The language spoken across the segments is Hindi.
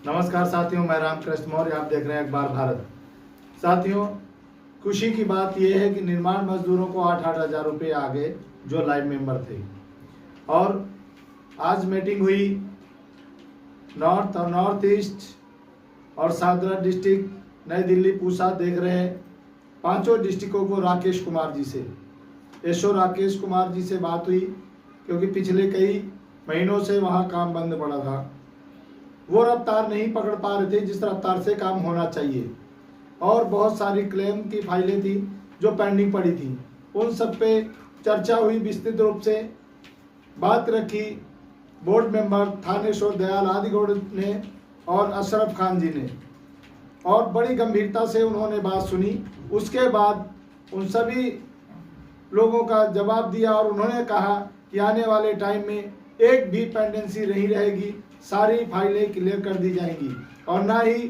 नमस्कार साथियों, मैं रामकृष्ण मौर्य, आप देख रहे हैं अखबार भारत। साथियों, खुशी की बात यह है कि निर्माण मजदूरों को 8-8 हज़ार रुपये आ गए जो लाइव मेंबर थे। और आज मीटिंग हुई नॉर्थ और नॉर्थ ईस्ट और सादरा डिस्ट्रिक्ट, नई दिल्ली, पूसा देख रहे हैं। पांचों डिस्ट्रिक्टों को राकेश कुमार जी से, एसओ राकेश कुमार जी से बात हुई, क्योंकि पिछले कई महीनों से वहाँ काम बंद पड़ा था। वो रफ्तार नहीं पकड़ पा रहे थे जिस रफ्तार से काम होना चाहिए, और बहुत सारी क्लेम की फाइलें थी जो पेंडिंग पड़ी थी। उन सब पे चर्चा हुई, विस्तृत रूप से बात रखी बोर्ड मेंबर थानेश्वर दयाल आदिगौड़ ने और अशरफ खान जी ने, और बड़ी गंभीरता से उन्होंने बात सुनी। उसके बाद उन सभी लोगों का जवाब दिया और उन्होंने कहा कि आने वाले टाइम में एक भी पेंडेंसी नहीं रहेगी, सारी फाइलें क्लियर कर दी जाएंगी, और ना ही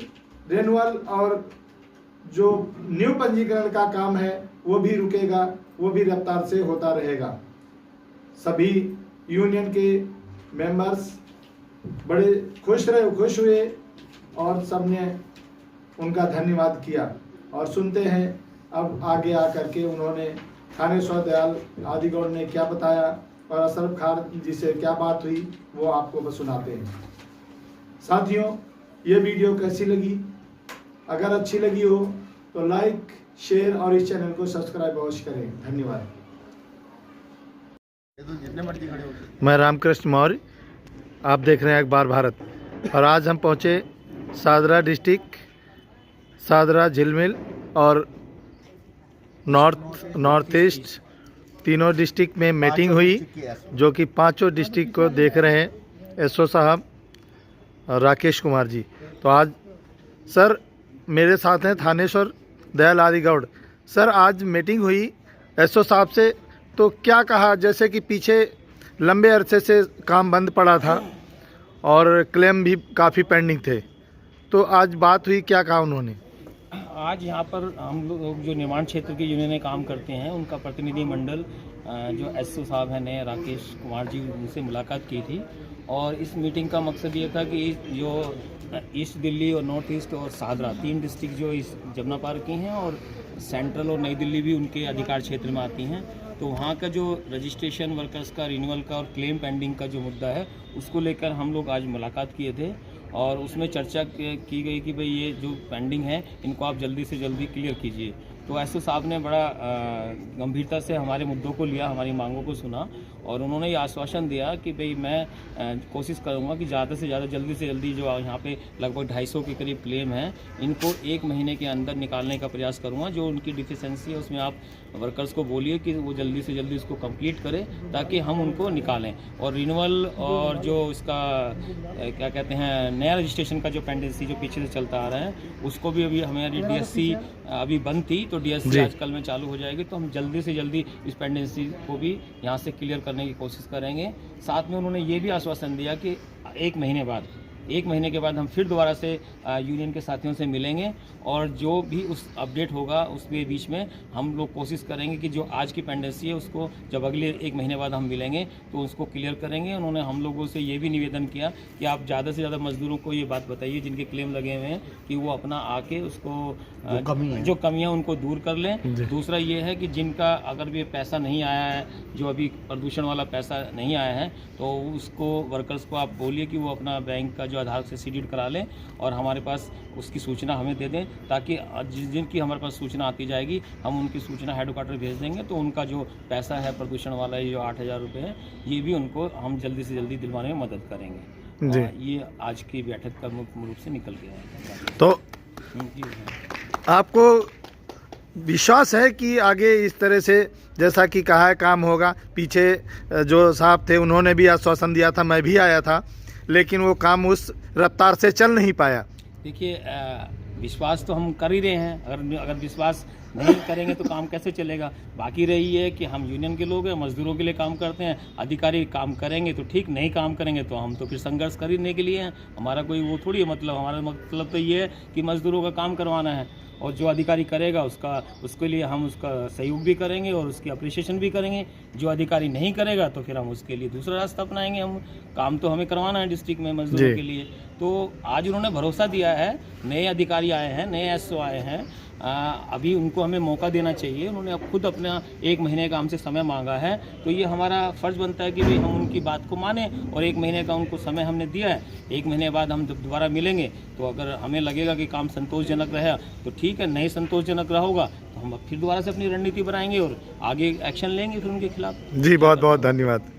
रेनुअल और जो न्यू पंजीकरण का काम है वो भी रुकेगा, वो भी रफ्तार से होता रहेगा। सभी यूनियन के मेंबर्स बड़े खुश हुए और सबने उनका धन्यवाद किया। और सुनते हैं अब आगे आकर के उन्होंने थानेश्वर दयाल आदिगौड़ ने क्या बताया और अशरफ खान जी से क्या बात हुई, वो आपको बस सुनाते हैं। साथियों, ये वीडियो कैसी लगी? अगर अच्छी लगी हो तो लाइक, शेयर और इस चैनल को सब्सक्राइब अवश्य करें। धन्यवाद। मैं रामकृष्ण मौर्य, आप देख रहे हैं अखबार भारत, और आज हम पहुंचे सादरा डिस्ट्रिक्ट, सादरा, झिलमिल और नॉर्थ ईस्ट तीनों डिस्ट्रिक्ट में मीटिंग हुई, जो कि पांचों डिस्ट्रिक्ट को देख रहे हैं एसओ साहब राकेश कुमार जी। तो आज सर मेरे साथ हैं थानेश्वर दयाल आदिगौड़। सर, आज मीटिंग हुई एसओ साहब से, तो क्या कहा? जैसे कि पीछे लंबे अरसे से काम बंद पड़ा था और क्लेम भी काफ़ी पेंडिंग थे, तो आज बात हुई, क्या कहा उन्होंने? आज यहाँ पर हम लोग जो निर्माण क्षेत्र के यूनियन में काम करते हैं उनका प्रतिनिधि मंडल जो एसओ साहब हैं नए राकेश कुमार जी, उनसे मुलाकात की थी। और इस मीटिंग का मकसद ये था कि जो ईस्ट दिल्ली और नॉर्थ ईस्ट और सादरा तीन डिस्ट्रिक्ट जो इस जमुना पार की हैं, और सेंट्रल और नई दिल्ली भी उनके अधिकार क्षेत्र में आती हैं, तो वहाँ का जो रजिस्ट्रेशन वर्कर्स का, रिन्यूअल का और क्लेम पेंडिंग का जो मुद्दा है उसको लेकर हम लोग आज मुलाकात किए थे। और उसमें चर्चा की गई कि भाई ये जो पेंडिंग है इनको आप जल्दी से जल्दी क्लियर कीजिए। तो एसओ साहब ने बड़ा गंभीरता से हमारे मुद्दों को लिया, हमारी मांगों को सुना, और उन्होंने ये आश्वासन दिया कि भाई मैं कोशिश करूंगा कि ज़्यादा से ज़्यादा जल्दी से जल्दी जो यहाँ पे लगभग 250 के करीब क्लेम हैं इनको 1 महीने के अंदर निकालने का प्रयास करूंगा। जो उनकी डिफिशेंसी है उसमें आप वर्कर्स को बोलिए कि वो जल्दी से जल्दी उसको कंप्लीट करें ताकि हम उनको निकालें। और रिन्यूअल और जो इसका क्या कहते हैं नया रजिस्ट्रेशन का जो पेंडेंसी जो पीछे से चलता आ रहा है उसको भी अभी हमारी डीएससी अभी बंद थी, तो डीएससी आजकल में चालू हो जाएगी, तो हम जल्दी से जल्दी इस पेंडेंसी को भी यहाँ से क्लियर करने की कोशिश करेंगे। साथ में उन्होंने ये भी आश्वासन दिया कि 1 महीने के बाद हम फिर दोबारा से यूनियन के साथियों से मिलेंगे, और जो भी उस अपडेट होगा उसके बीच में हम लोग कोशिश करेंगे कि जो आज की पेंडेंसी है उसको जब अगले 1 महीने बाद हम मिलेंगे तो उसको क्लियर करेंगे। उन्होंने हम लोगों से ये भी निवेदन किया कि आप ज़्यादा से ज़्यादा मजदूरों को ये बात बताइए जिनके क्लेम लगे हुए हैं कि वो अपना आके उसको जो कमियाँ उनको दूर कर लें। दूसरा ये है कि जिनका अगर भी पैसा नहीं आया है, जो अभी प्रदूषण वाला पैसा नहीं आया है, तो उसको वर्कर्स को आप बोलिए कि वो अपना बैंक का जो आधार से सीडेड करा लें और हमारे पास उसकी सूचना हमें दे दें, ताकि जिस दिन की हमारे पास सूचना आती जाएगी हम उनकी सूचना हेडक्वार्टर भेज देंगे, तो उनका जो पैसा है प्रदूषण वाला ये जो 8,000 रुपये है ये भी उनको हम जल्दी से जल्दी दिलवाने में मदद करेंगे जी। ये आज की बैठक का मुख्य रूप से निकल गया है। तो आपको विश्वास है कि आगे इस तरह से जैसा कि कहा है काम होगा? पीछे जो साहब थे उन्होंने भी आश्वासन दिया था, मैं भी आया था, लेकिन वो काम उस रफ्तार से चल नहीं पाया। देखिए, विश्वास तो हम कर ही रहे हैं, अगर विश्वास नहीं करेंगे तो काम कैसे चलेगा? बाकी रही है कि हम यूनियन के लोग हैं, मजदूरों के लिए काम करते हैं, अधिकारी काम करेंगे तो ठीक, नहीं काम करेंगे तो हम तो फिर संघर्ष करने के लिए हैं। हमारा कोई वो थोड़ी है मतलब, हमारा मतलब तो ये है कि मजदूरों का काम करवाना है, और जो अधिकारी करेगा उसके लिए हम उसका सहयोग भी करेंगे और उसकी अप्रिशिएशन भी करेंगे। जो अधिकारी नहीं करेगा तो फिर हम उसके लिए दूसरा रास्ता अपनाएंगे। हम काम तो हमें करवाना है डिस्ट्रिक्ट में मजदूरों के लिए, तो आज उन्होंने भरोसा दिया है, नए अधिकारी आए हैं, नए एसओ आए हैं, अभी उनको हमें मौका देना चाहिए। उन्होंने अब खुद अपना 1 महीने का हमसे समय मांगा है, तो ये हमारा फ़र्ज़ बनता है कि भाई हम उनकी बात को माने, और 1 महीने का उनको समय हमने दिया है। 1 महीने बाद हम जब दोबारा मिलेंगे तो अगर हमें लगेगा कि काम संतोषजनक रहा तो ठीक है, नहीं संतोषजनक रहा होगा तो हम अब फिर दोबारा से अपनी रणनीति बनाएंगे और आगे एक्शन लेंगे फिर उनके खिलाफ। जी बहुत बहुत धन्यवाद।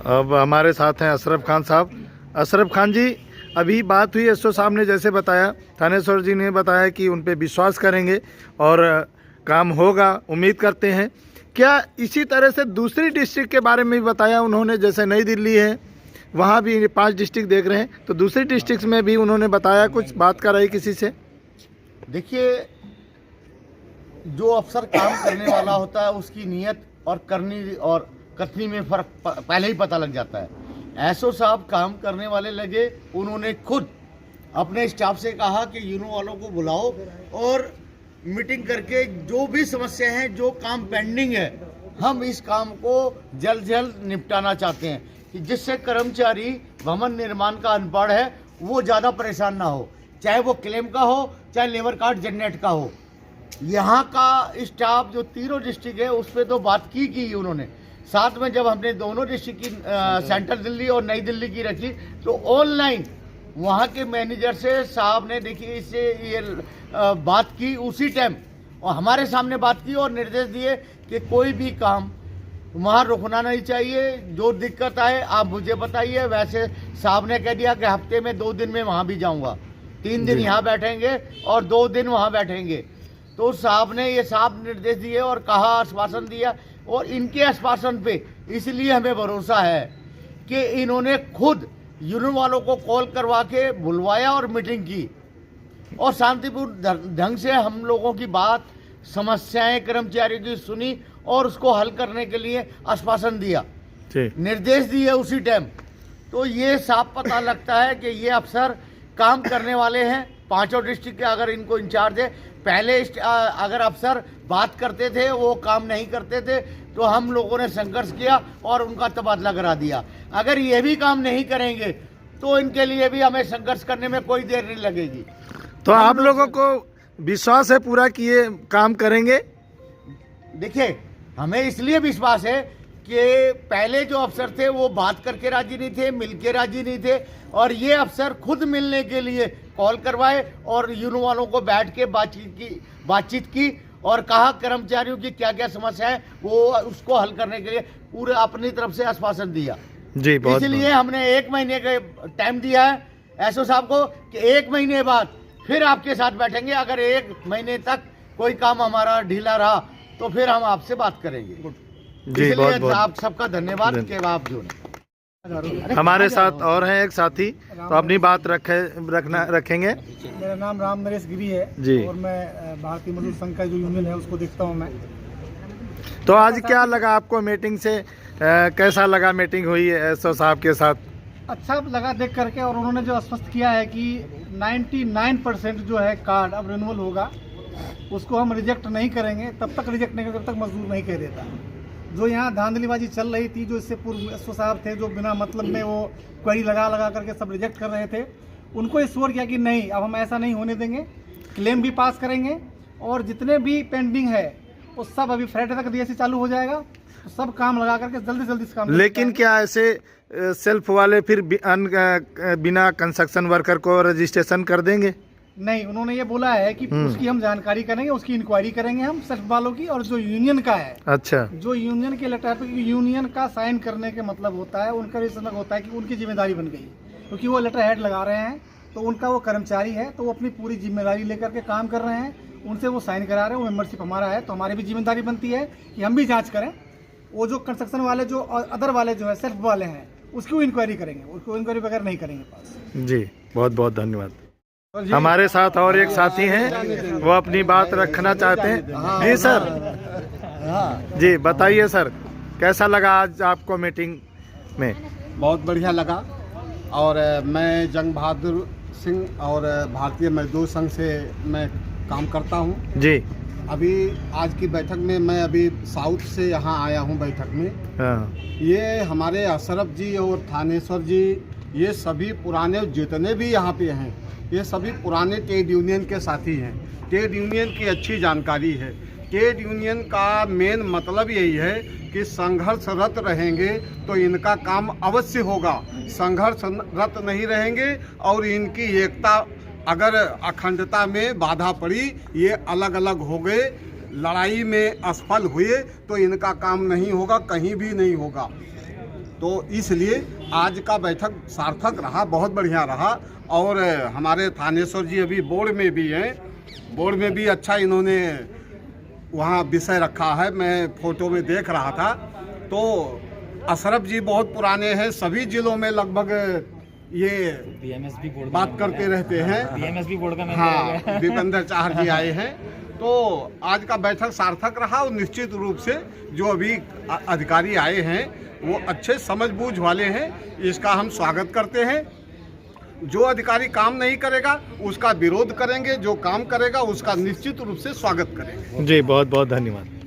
अब हमारे साथ हैं अशरफ खान साहब। अशरफ खान जी, अभी बात हुई एसओ साहब ने जैसे बताया, थानेश्वर जी ने बताया कि उन पे विश्वास करेंगे और काम होगा, उम्मीद करते हैं। क्या इसी तरह से दूसरी डिस्ट्रिक्ट के बारे में भी बताया उन्होंने? जैसे नई दिल्ली है, वहाँ भी 5 डिस्ट्रिक्ट देख रहे हैं, तो दूसरी डिस्ट्रिक्ट में भी उन्होंने बताया, कुछ बात कर रही किसी से? देखिए, जो अफसर काम करने वाला होता है उसकी नीयत और करनी और कथनी में फ़र्क पहले ही पता लग जाता है। एसओ साहब काम करने वाले लगे, उन्होंने खुद अपने स्टाफ से कहा कि यूनो वालों को बुलाओ और मीटिंग करके जो भी समस्या है, जो काम पेंडिंग है, हम इस काम को जल्द से जल्द निपटाना चाहते हैं कि जिससे कर्मचारी भवन निर्माण का अनपढ़ है वो ज़्यादा परेशान ना हो, चाहे वो क्लेम का हो चाहे लेबर कार्ड जनरेट का हो। यहाँ का स्टाफ जो तीनों डिस्ट्रिक्ट है उस पर तो बात की उन्होंने। साथ में जब हमने दोनों डिस्ट्रिक्ट की सेंट्रल दिल्ली और नई दिल्ली की रखी तो ऑनलाइन वहाँ के मैनेजर से साहब ने देखिए इससे ये बात की उसी टाइम, और हमारे सामने बात की और निर्देश दिए कि कोई भी काम वहाँ रुकना नहीं चाहिए, जो दिक्कत आए आप मुझे बताइए। वैसे साहब ने कह दिया कि हफ्ते में 2 दिन में वहाँ भी जाऊँगा, 3 दिन यहाँ बैठेंगे और 2 दिन वहाँ बैठेंगे। तो साहब ने ये साफ निर्देश दिए और कहा, आश्वासन दिया, और इनके आश्वासन पे इसलिए हमें भरोसा है कि इन्होंने खुद यूनियन वालों को कॉल करवा के बुलवाया और मीटिंग की और शांतिपूर्ण ढंग से हम लोगों की बात, समस्याएं कर्मचारियों की सुनी और उसको हल करने के लिए आश्वासन दिया, निर्देश दिए उसी टाइम। तो ये साफ पता लगता है कि ये अफसर काम करने वाले हैं। 5 डिस्ट्रिक्ट के अगर इनको इंचार्ज है, पहले अगर अफसर बात करते थे वो काम नहीं करते थे तो हम लोगों ने संघर्ष किया और उनका तबादला करा दिया। अगर ये भी काम नहीं करेंगे तो इनके लिए भी हमें संघर्ष करने में कोई देर नहीं लगेगी। तो आप लोगों को विश्वास है पूरा कि ये काम करेंगे? देखिए, हमें इसलिए विश्वास है कि पहले जो अफसर थे वो बात करके राजी नहीं थे, मिलके राजी नहीं थे, और ये अफसर खुद मिलने के लिए कॉल करवाए और यूनो वालों को बैठ के बातचीत की और कहा कर्मचारियों की क्या क्या समस्या है वो उसको हल करने के लिए पूरे अपनी तरफ से आश्वासन दिया जी। इसलिए हमने 1 महीने का टाइम दिया है एसओ साहब को कि 1 महीने बाद फिर आपके साथ बैठेंगे। अगर 1 महीने तक कोई काम हमारा ढीला रहा तो फिर हम आपसे बात करेंगे जी। इसलिए आप सबका धन्यवाद के बावजूद। हमारे साथ और हैं एक साथी, तो अपनी बात रखेंगे। मेरा नाम राम नरेश गिरी है जी, और मैं भारतीय मजदूर संघ का जो यूनियन है उसको देखता हूँ मैं। तो आज क्या लगा आपको मीटिंग से? कैसा लगा मीटिंग हुई है एसओ साहब के साथ? अच्छा लगा देख करके, और उन्होंने जो आश्वस्त किया है कि 99% जो है कार्ड अब रिन्यूअल होगा, उसको हम रिजेक्ट नहीं करेंगे। तब तक रिजेक्ट नहीं करेंगे जब तक मजदूर नहीं कह देता। जो यहाँ धांधलीबाजी चल रही थी, जो इससे पूर्व एसओ साहब थे जो बिना मतलब में वो क्वेरी लगा करके सब रिजेक्ट कर रहे थे, उनको इश्योर किया कि नहीं, अब हम ऐसा नहीं होने देंगे, क्लेम भी पास करेंगे और जितने भी पेंडिंग है वो सब अभी फ्राइडे तक डीएससी चालू हो जाएगा, तो सब काम लगा करके जल्दी इस काम। लेकिन क्या ऐसे सेल्फ वाले फिर बिना कंस्ट्रक्शन वर्कर को रजिस्ट्रेशन कर देंगे? नहीं, उन्होंने ये बोला है कि उसकी हम जानकारी करेंगे, उसकी इंक्वायरी करेंगे हम सेल्फ वालों की, और जो यूनियन का है, अच्छा, जो यूनियन के लेटर पे यूनियन का साइन करने के मतलब होता है, उनका भी समझ होता है कि उनकी जिम्मेदारी बन गई, क्योंकि वो लेटर हेड लगा रहे हैं तो उनका वो कर्मचारी है, तो वो अपनी पूरी जिम्मेदारी लेकर के काम कर रहे हैं, उनसे वो साइन करा रहे हैं, वो मेंबरशिप हमारा है, तो हमारी भी जिम्मेदारी बनती है कि हम भी जाँच करें। वो जो कंस्ट्रक्शन वाले जो अदर वाले जो है सेल्फ वाले हैं उसकी इंक्वायरी करेंगे, उसको इंक्वायरी वगैरह नहीं करेंगे पास। जी बहुत धन्यवाद। हमारे साथ और एक साथी हैं, वो अपनी बात रखना चाहते हैं। जी सर, जी बताइए सर, कैसा लगा आज आपको मीटिंग में? बहुत बढ़िया लगा, और मैं जंग बहादुर सिंह और भारतीय मजदूर संघ से मैं काम करता हूं जी। अभी आज की बैठक में मैं अभी साउथ से यहाँ आया हूं बैठक में। हाँ। ये हमारे अशरफ जी और थानेश्वर जी ये सभी पुराने जितने भी यहाँ पे हैं, ये सभी पुराने ट्रेड यूनियन के साथी हैं। ट्रेड यूनियन की अच्छी जानकारी है। ट्रेड यूनियन का मेन मतलब यही है कि संघर्षरत रहेंगे तो इनका काम अवश्य होगा। संघर्षरत नहीं रहेंगे और इनकी एकता, अगर अखंडता में बाधा पड़ी, ये अलग अलग हो गए, लड़ाई में असफल हुए तो इनका काम नहीं होगा, कहीं भी नहीं होगा। तो इसलिए आज का बैठक सार्थक रहा, बहुत बढ़िया रहा। और हमारे थानेश्वर जी अभी बोर्ड में भी हैं, बोर्ड में भी अच्छा इन्होंने वहाँ विषय रखा है, मैं फोटो में देख रहा था। तो अशरफ जी बहुत पुराने हैं, सभी जिलों में लगभग ये बीएमएसबी बोर्ड बात करते रहते हैं। बीएमएसबी बोर्ड का हाँ, दीपेंद्र चाहर जी आए हैं। तो आज का बैठक सार्थक रहा और निश्चित रूप से जो अभी अधिकारी आए हैं वो अच्छे समझबूझ वाले हैं, इसका हम स्वागत करते हैं। जो अधिकारी काम नहीं करेगा उसका विरोध करेंगे, जो काम करेगा उसका निश्चित रूप से स्वागत करेंगे। जी बहुत बहुत धन्यवाद।